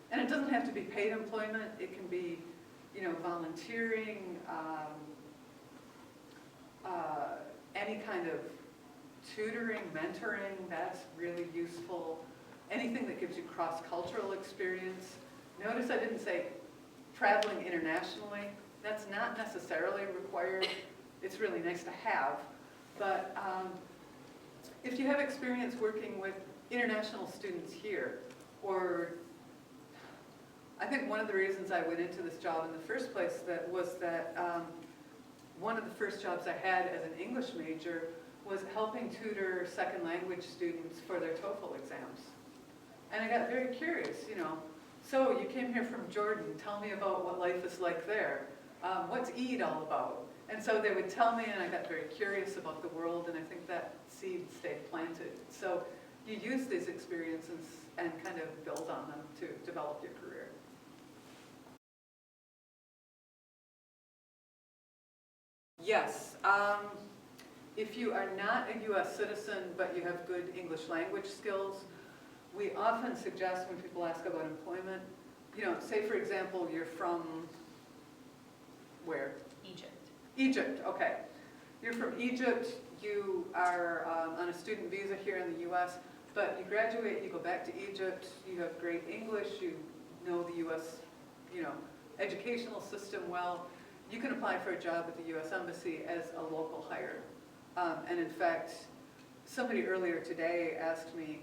and it doesn't have to be paid employment, it can be volunteering, any kind of tutoring, mentoring, that's really useful. Anything that gives you cross-cultural experience. Notice I didn't say traveling internationally. That's not necessarily required. It's really nice to have. But if you have experience working with international students here, or I think one of the reasons I went into this job in the first place was that one of the first jobs I had as an English major was helping tutor second language students for their TOEFL exams. And I got very curious, so you came here from Jordan, tell me about what life is like there. What's Eid all about? And so they would tell me, and I got very curious about the world, and I think that seed stayed planted. So you use these experiences and kind of build on them to develop your career. Yes. If you are not a U.S. citizen, but you have good English language skills, we often suggest when people ask about employment, say for example, you're from where? Egypt. Egypt, okay. You're from Egypt, you are on a student visa here in the U.S., but you graduate, you go back to Egypt, you have great English, you know the U.S. Educational system well, you can apply for a job at the U.S. Embassy as a local hire. And in fact, somebody earlier today asked me,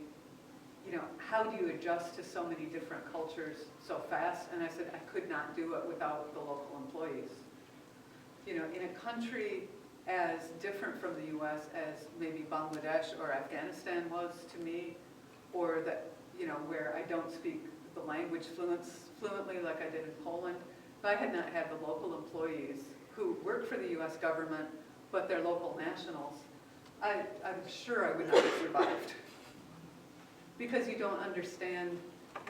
how do you adjust to so many different cultures so fast? And I said, I could not do it without the local employees. you know, in a country as different from the US as maybe Bangladesh or Afghanistan was to me, or that, you know, where I don't speak the language fluently like I did in Poland, if I had not had the local employees who work for the US government, but they're local nationals, I'm sure I would not have survived. Because you don't understand,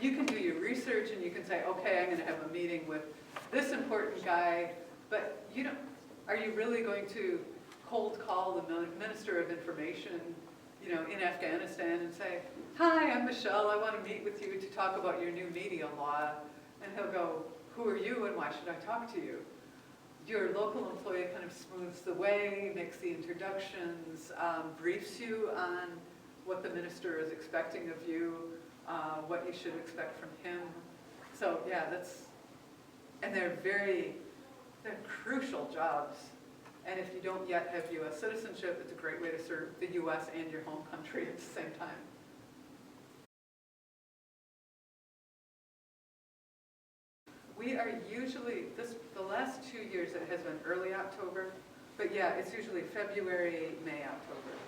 you can do your research and you can say, okay, I'm gonna have a meeting with this important guy, but you don't, are you really going to cold call the Minister of Information, you know, in Afghanistan and say, hi, I'm Michelle, I want to meet with you to talk about your new media law. And he'll go, who are you and why should I talk to you? Your local employee kind of smooths the way, makes the introductions, briefs you on what the minister is expecting of you, what you should expect from him. So yeah, and they're crucial jobs. And if you don't yet have US citizenship, it's a great way to serve the US and your home country at the same time. We are usually, the last 2 years it has been early October, but yeah, it's usually February, May, October.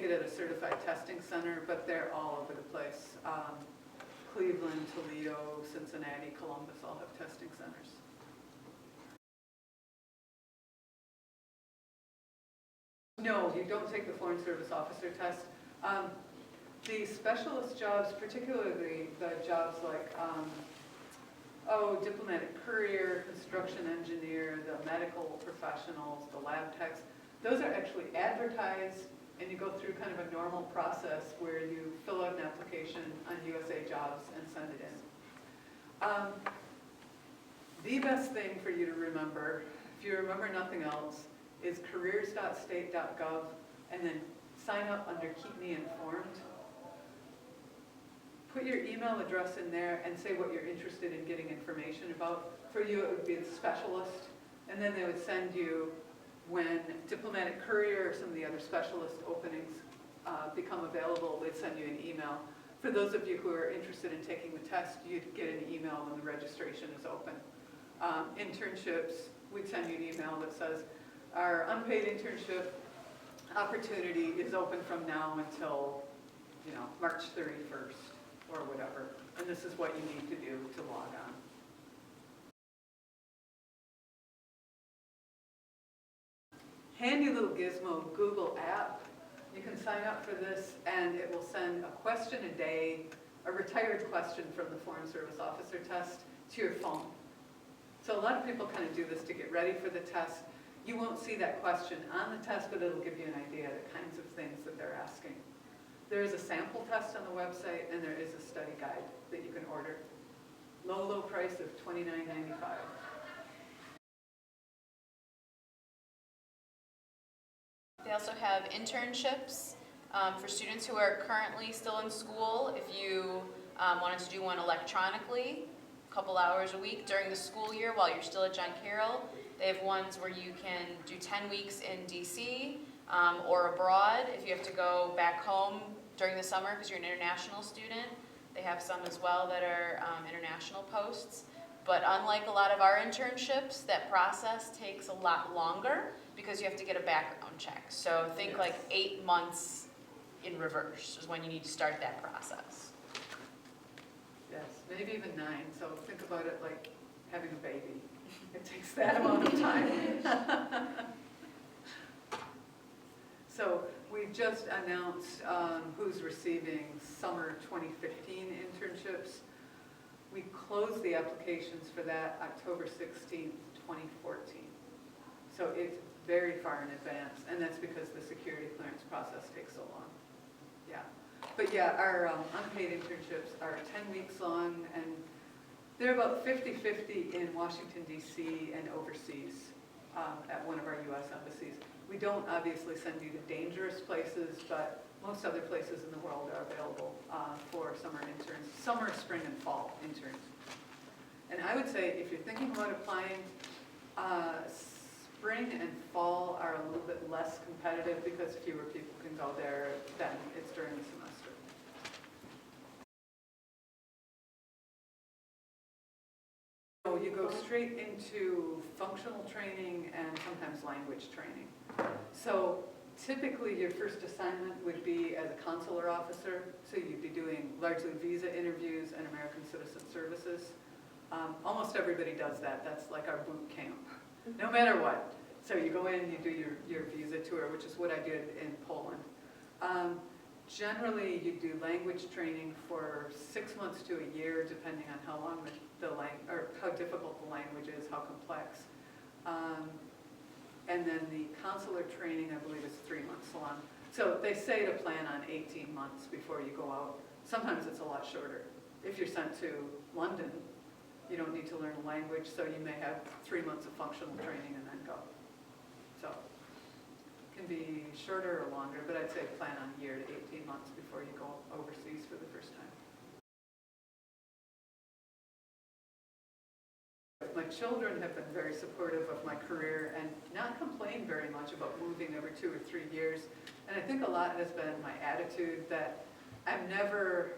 Get at a certified testing center, but they're all over the place. Cleveland, Toledo, Cincinnati, Columbus all have testing centers. No, you don't take the Foreign Service Officer test. The specialist jobs, particularly the jobs like, diplomatic courier, construction engineer, the medical professionals, the lab techs, those are actually advertised, and you go through kind of a normal process where you fill out an application on USA Jobs and send it in. The best thing for you to remember, if you remember nothing else, is careers.state.gov, and then sign up under Keep Me Informed. Put your email address in there and say what you're interested in getting information about. For you, it would be the specialist, and then they would send you, when diplomatic courier or some of the other specialist openings become available, they'd send you an email. For those of you who are interested in taking the test, you'd get an email when the registration is open. Internships, we'd send you an email that says, our unpaid internship opportunity is open from now until, you know, March 31st or whatever. And this is what you need to do to log on. Handy little gizmo Google app. You can sign up for this and it will send a question a day, a retired question from the Foreign Service Officer test to your phone. So a lot of people kind of do this to get ready for the test. You won't see that question on the test, but it'll give you an idea of the kinds of things that they're asking. There is a sample test on the website and there is a study guide that you can order. Low price of $29.95. They also have internships for students who are currently still in school. If you wanted to do one electronically, a couple hours a week during the school year while you're still at John Carroll, they have ones where you can do 10 weeks in DC or abroad. If you have to go back home during the summer because you're an international student, they have some as well that are international posts. But unlike a lot of our internships, that process takes a lot longer because you have to get a background check. So think like 8 months in reverse is when you need to start that process. Yes, maybe even 9. So think about it like having a baby. It takes that amount of time. So we just announced who's receiving summer 2015 internships. We closed the applications for that October 16th, 2014. So it's very far in advance, and that's because the security clearance process takes so long. Yeah. But yeah, our unpaid internships are 10 weeks long, and they're about 50-50 in Washington, D.C. and overseas at one of our U.S. embassies. We don't obviously send you to dangerous places, but most other places in the world are available for summer interns, summer, spring, and fall interns. And I would say if you're thinking about applying, spring and fall are a little bit less competitive because fewer people can go there than it's during the semester. you go straight into functional training and sometimes language training. So typically your first assignment would be as a consular officer, so you'd be doing largely visa interviews and American Citizen Services. Almost everybody does that. That's like our boot camp, no matter what. So you go in, you do your visa tour, which is what I did in Poland. Generally, you do language training for 6 months to a year, depending on how long or how difficult the language is, how complex. And then the consular training, I believe, is 3 months long. So they say to plan on 18 months before you go out. Sometimes it's a lot shorter. If you're sent to London, you don't need to learn a language, so you may have 3 months of functional training and then go. So it can be shorter or longer, but I'd say plan on a year to 18 months before you go overseas for the first time. My children have been very supportive of my career and not complained very much about moving every 2 or 3 years. And I think a lot has been my attitude that I'm never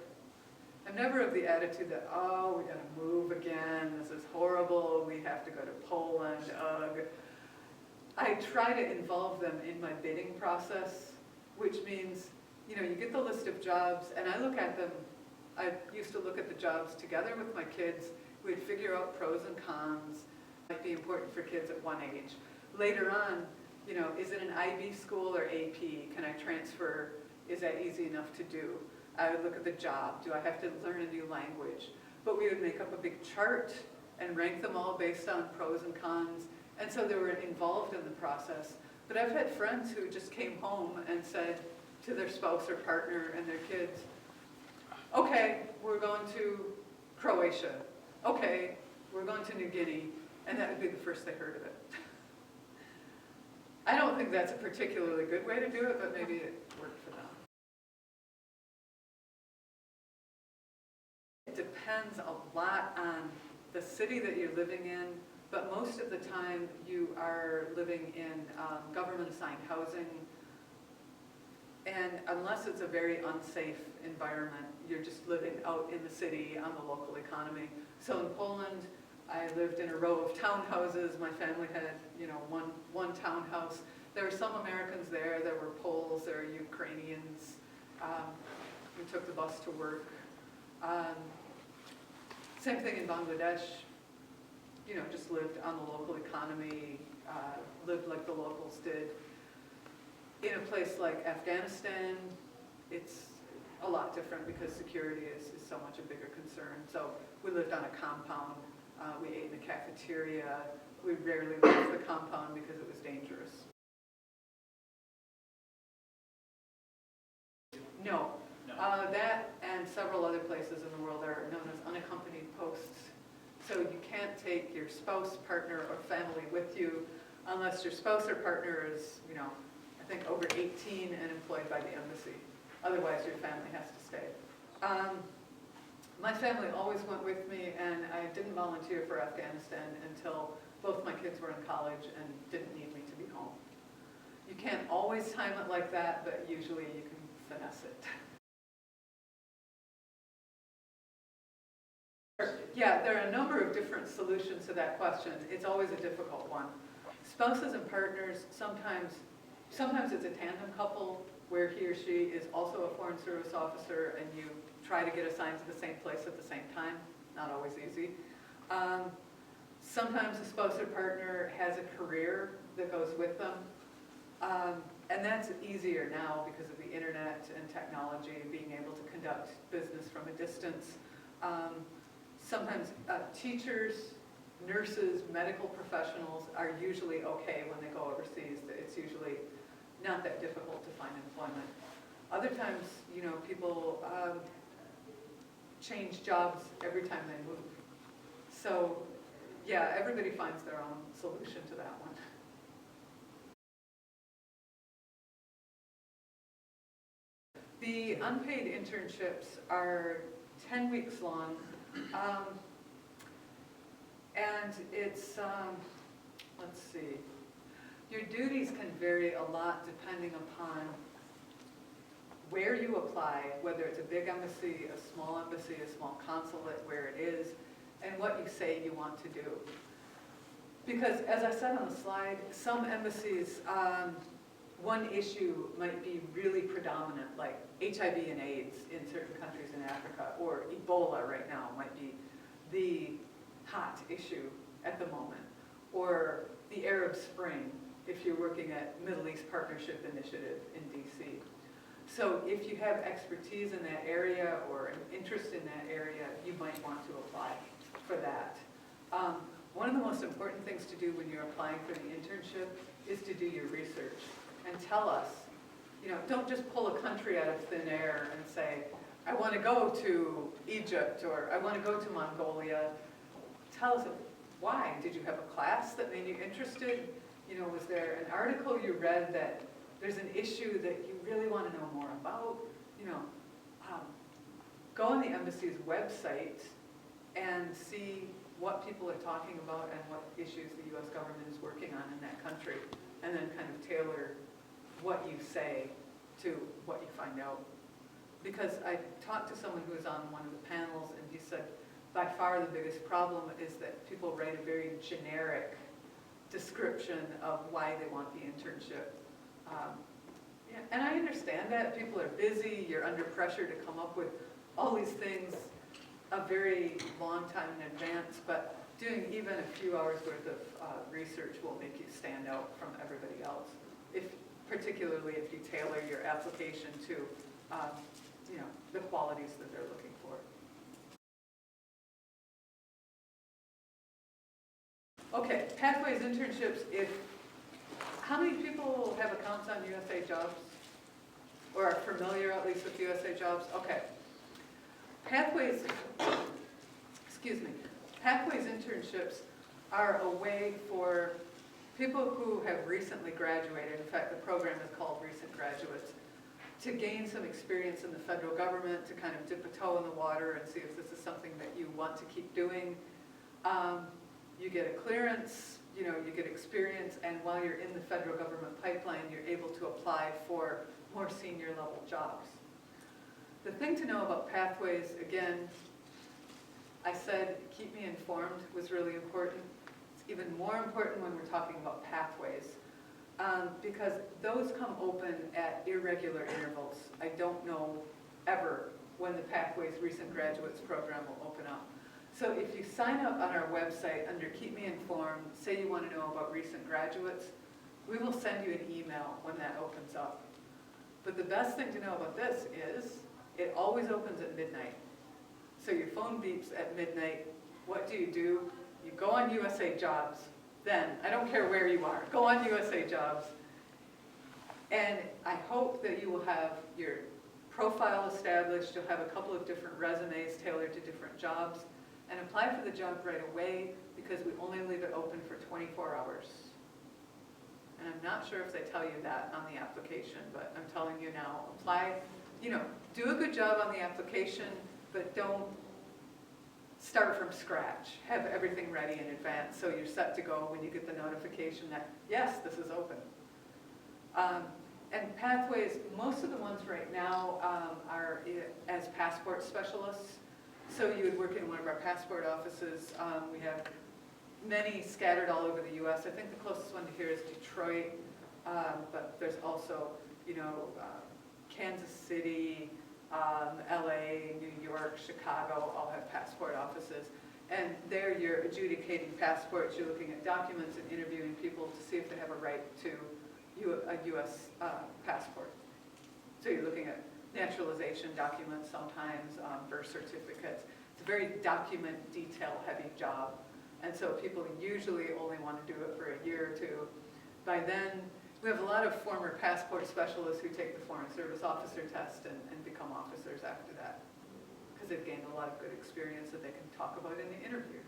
of the attitude that, oh, we gotta move again, this is horrible, we have to go to Poland, ugh. I try to involve them in my bidding process, which means, you know, you get the list of jobs, and I look at them, I used to look at the jobs together with my kids. We'd figure out pros and cons, might be important for kids at one age. Later on, you know, is it an IB school or AP? Can I transfer? Is that easy enough to do? I would look at the job. Do I have to learn a new language? But we would make up a big chart and rank them all based on pros and cons. And so they were involved in the process. But I've had friends who just came home and said to their spouse or partner and their kids, okay, we're going to Croatia. Okay, we're going to New Guinea. And that would be the first they heard of it. I don't think that's a particularly good way to do it, but maybe it worked for them. It depends a lot on the city that you're living in, but most of the time you are living in government-assigned housing. And unless it's a very unsafe environment, you're just living out in the city on the local economy. So in Poland, I lived in a row of townhouses. My family had, you know, one townhouse. There were some Americans there. There were Poles. There were Ukrainians. We took the bus to work. Same thing in Bangladesh. You know, just lived on the local economy, lived like the locals did. In a place like Afghanistan, it's a lot different because security is so much a bigger concern. So we lived on a compound. We ate in a cafeteria. We rarely left the compound because it was dangerous. No. That and several other places in the world are known as unaccompanied posts. So you can't take your spouse, partner, or family with you unless your spouse or partner is, you know, I think over 18 and employed by the embassy. Otherwise, your family has to stay. My family always went with me, and I didn't volunteer for Afghanistan until both my kids were in college and didn't need me to be home. You can't always time it like that, but usually you can finesse it. Yeah, there are a number of different solutions to that question. It's always a difficult one. Spouses and partners, sometimes it's a tandem couple where he or she is also a foreign service officer and you try to get assigned to the same place at the same time. Not always easy. Sometimes a spouse or partner has a career that goes with them. And that's easier now because of the internet and technology, being able to conduct business from a distance. Sometimes teachers, nurses, medical professionals are usually okay when they go overseas. It's usually not that difficult to find employment. Other times, you know, people change jobs every time they move. So, yeah, everybody finds their own solution to that one. The unpaid internships are 10 weeks long. And it's, let's see, your duties can vary a lot depending upon where you apply, whether it's a big embassy, a small consulate, where it is. and what you say you want to do. Because as I said on the slide, some embassies, one issue might be really predominant, like HIV and AIDS in certain countries in Africa, or Ebola right now might be the hot issue at the moment, or the Arab Spring if you're working at Middle East Partnership Initiative in DC. So if you have expertise in that area or an interest in that area, you might want to apply for that. One of the most important things to do when you're applying for the internship is to do your research and tell us, don't just pull a country out of thin air and say, I want to go to Egypt or I want to go to Mongolia. Tell us why. Did you have a class that made you interested? Was there an article you read that there's an issue that you really want to know more about? Go on the embassy's website and see what people are talking about and what issues the U.S. government is working on in that country, and then kind of tailor what you say to what you find out. Because I talked to someone who was on one of the panels, and he said, by far the biggest problem is that people write a very generic description of why they want the internship. And I understand that. People are busy, you're under pressure to come up with all these things a very long time in advance, but doing even a few hours worth of research will make you stand out from everybody else, particularly if you tailor your application to the qualities that they're looking for. Okay, Pathways internships. How many people have accounts on USA Jobs? Or are familiar at least with USA Jobs? Okay. Pathways internships are a way for people who have recently graduated, in fact the program is called Recent Graduates, to gain some experience in the federal government, to kind of dip a toe in the water and see if this is something that you want to keep doing. You get a clearance, you get experience, and while you're in the federal government pipeline, you're able to apply for more senior level jobs. The thing to know about Pathways, again, I said keep me informed was really important. It's even more important when we're talking about pathways, because those come open at irregular intervals. I don't know ever when the Pathways Recent Graduates program will open up. So if you sign up on our website under Keep Me Informed, say you want to know about recent graduates, we will send you an email when that opens up. But the best thing to know about this is it always opens at midnight. So your phone beeps at midnight. What do? You go on USA Jobs. Then, I don't care where you are, go on USA Jobs. And I hope that you will have your profile established. You'll have a couple of different resumes tailored to different jobs. And apply for the job right away, because we only leave it open for 24 hours. And I'm not sure if they tell you that on the application, but I'm telling you now, apply, do a good job on the application, but don't start from scratch. Have everything ready in advance so you're set to go when you get the notification that, yes, this is open. And Pathways, most of the ones right now are as passport specialists. So you would work in one of our passport offices. We have many scattered all over the U.S. I think the closest one to here is Detroit, but there's also, Kansas City, LA, New York, Chicago all have passport offices. And there you're adjudicating passports, you're looking at documents and interviewing people to see if they have a right to a U.S. passport. So you're looking at naturalization documents sometimes, birth certificates. It's a very document detail heavy job. And so people usually only want to do it for a year or two. By then, we have a lot of former passport specialists who take the Foreign Service Officer test and become officers after that, because they've gained a lot of good experience that they can talk about in the interview.